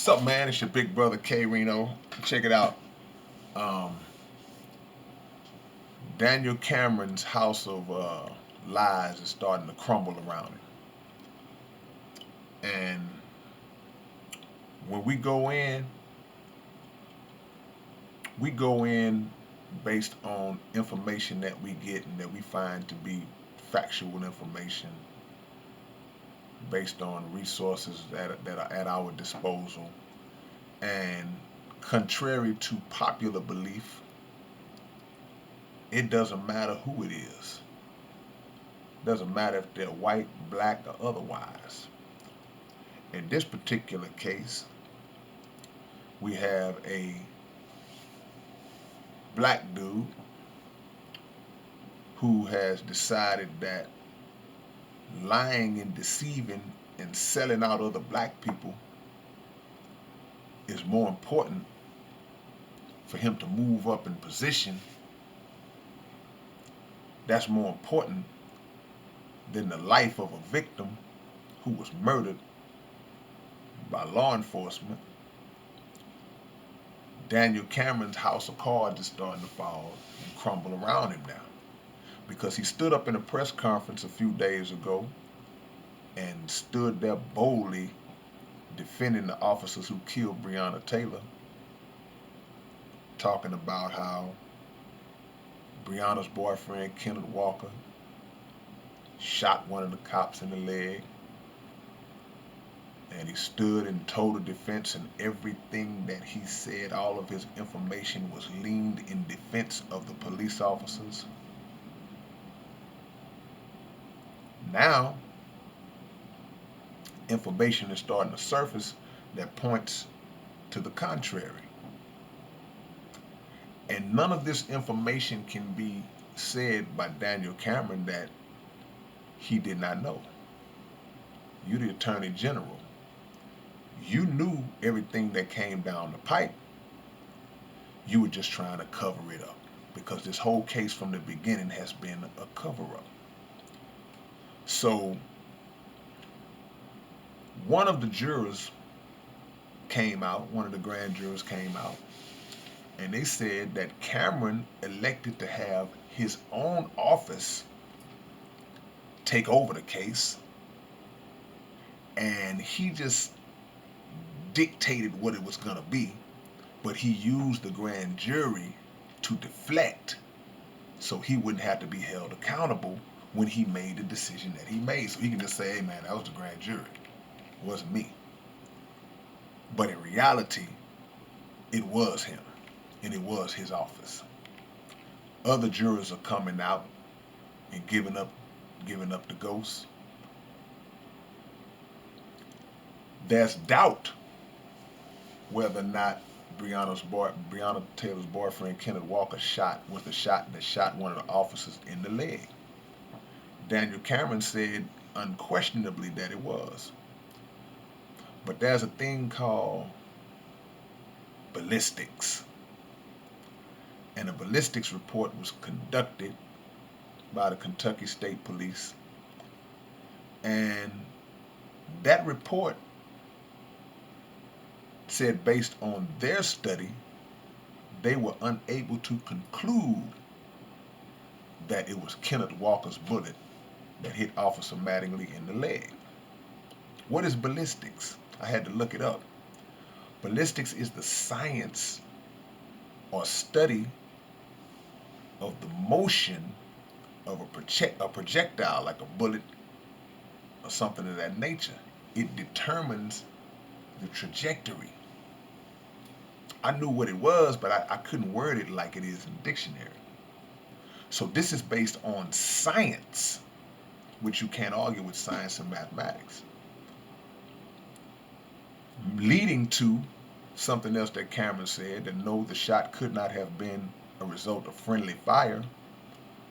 What's up, man? It's your big brother K-Rino. Check it out. Um, Daniel Cameron's house of lies is starting to crumble around him. And when we go in based on information that we get and that we find to be factual information based on resources that are at our disposal. And contrary to popular belief, it doesn't matter who it is. Doesn't matter if they're white, black, or otherwise. In this particular case, we have a black dude who has decided that lying and deceiving and selling out other black people is more important for him to move up in position. That's more important than the life of a victim who was murdered by law enforcement. Daniel Cameron's house of cards is starting to fall and crumble around him now because he stood up in a press conference a few days ago and stood there boldly defending the officers who killed Breonna Taylor, talking about how Breonna's boyfriend, Kenneth Walker, shot one of the cops in the leg, and he stood in total defense, and everything that he said, all of his information was leaned in defense of the police officers. Now, information is starting to surface that points to the contrary. And none of this information can be said by Daniel Cameron that he did not know. You're the Attorney General. You knew everything that came down the pipe. You were just trying to cover it up because this whole case from the beginning has been a cover up. So one of the jurors came out, one of the grand jurors came out, and they said that Cameron elected to have his own office take over the case, and he just dictated what it was going to be, but he used the grand jury to deflect so he wouldn't have to be held accountable when he made the decision that he made. So he can just say, hey man, that was the grand jury. It wasn't me. But in reality, it was him, and it was his office. Other jurors are coming out and giving up the ghost. There's doubt whether or not Breonna Taylor's boyfriend Kenneth Walker was the shot that shot one of the officers in the leg. Daniel Cameron said unquestionably that it was. But there's a thing called ballistics. And a ballistics report was conducted by the Kentucky State Police. And that report said based on their study, they were unable to conclude that it was Kenneth Walker's bullet that hit Officer Mattingly in the leg. What is ballistics? I had to look it up. Ballistics is the science or study of the motion of a projectile, like a bullet or something of that nature. It determines the trajectory. I knew what it was, but I couldn't word it like it is in the dictionary. So this is based on science, which you can't argue with science and mathematics. Leading to something else that Cameron said, that no, the shot could not have been a result of friendly fire.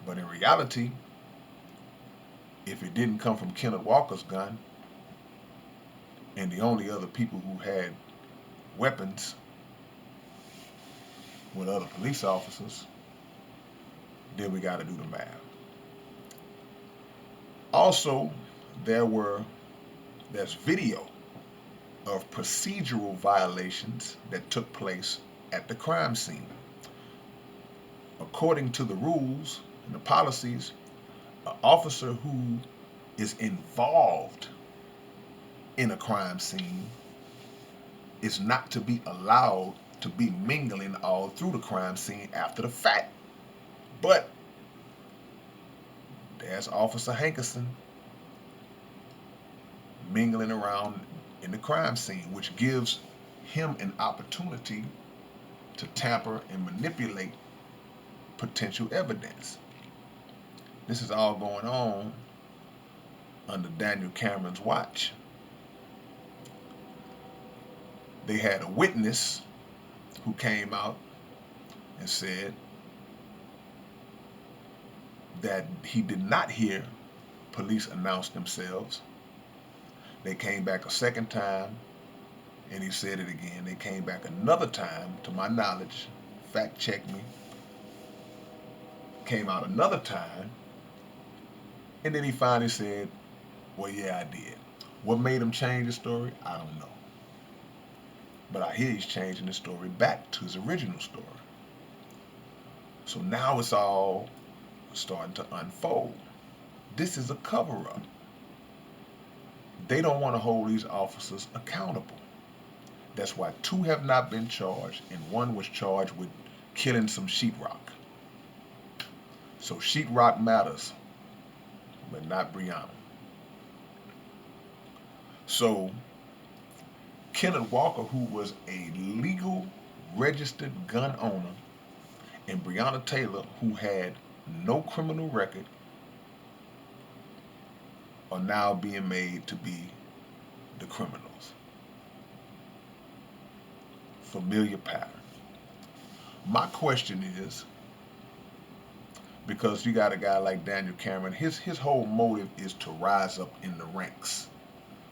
But in reality, if it didn't come from Kenneth Walker's gun, and the only other people who had weapons were other police officers, then we got to do the math. Also, there's video of procedural violations that took place at the crime scene. According to the rules and the policies, an officer who is involved in a crime scene is not to be allowed to be mingling all through the crime scene after the fact. But there's Officer Hankerson mingling around in the crime scene, which gives him an opportunity to tamper and manipulate potential evidence. This is all going on under Daniel Cameron's watch. They had a witness who came out and said that he did not hear police announce themselves. They came back a second time and he said it again. They came back another time, to my knowledge, fact check me, came out another time, and then he finally said, well, yeah, I did. What made him change the story? I don't know. But I hear he's changing the story back to his original story. So now it's all starting to unfold. This is a cover-up. They don't want to hold these officers accountable. That's why 2 have not been charged, and 1 was charged with killing some sheetrock. So sheetrock matters, but not Breonna. So Kenneth Walker, who was a legal registered gun owner, and Breonna Taylor, who had no criminal record, are now being made to be the criminals. Familiar pattern. My question is, because you got a guy like Daniel Cameron, his whole motive is to rise up in the ranks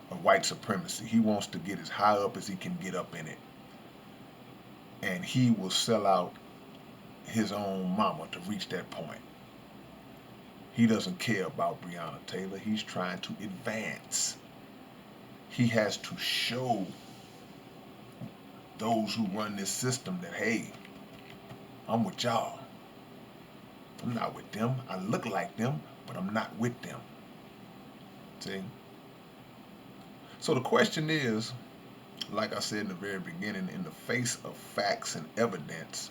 of white supremacy. He wants to get as high up as he can get up in it. And he will sell out his own mama to reach that point. He doesn't care about Breonna Taylor. He's trying to advance. He has to show those who run this system that, hey, I'm with y'all. I'm not with them. I look like them, but I'm not with them. See? So the question is, like I said in the very beginning, in the face of facts and evidence,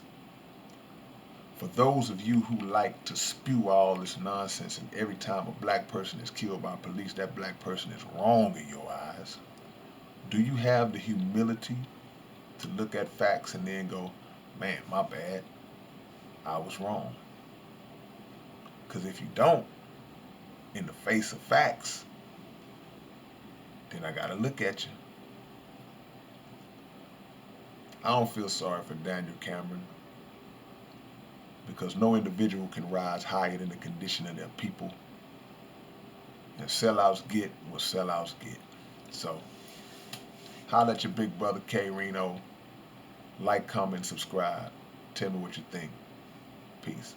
for those of you who like to spew all this nonsense, and every time a black person is killed by police, that black person is wrong in your eyes, do you have the humility to look at facts and then go, man, my bad, I was wrong? Because if you don't, in the face of facts, then I gotta look at you. I don't feel sorry for Daniel Cameron, because no individual can rise higher than the condition of their people. And sellouts get what sellouts get. So, holla at your big brother K-Rino. Like, comment, subscribe. Tell me what you think. Peace.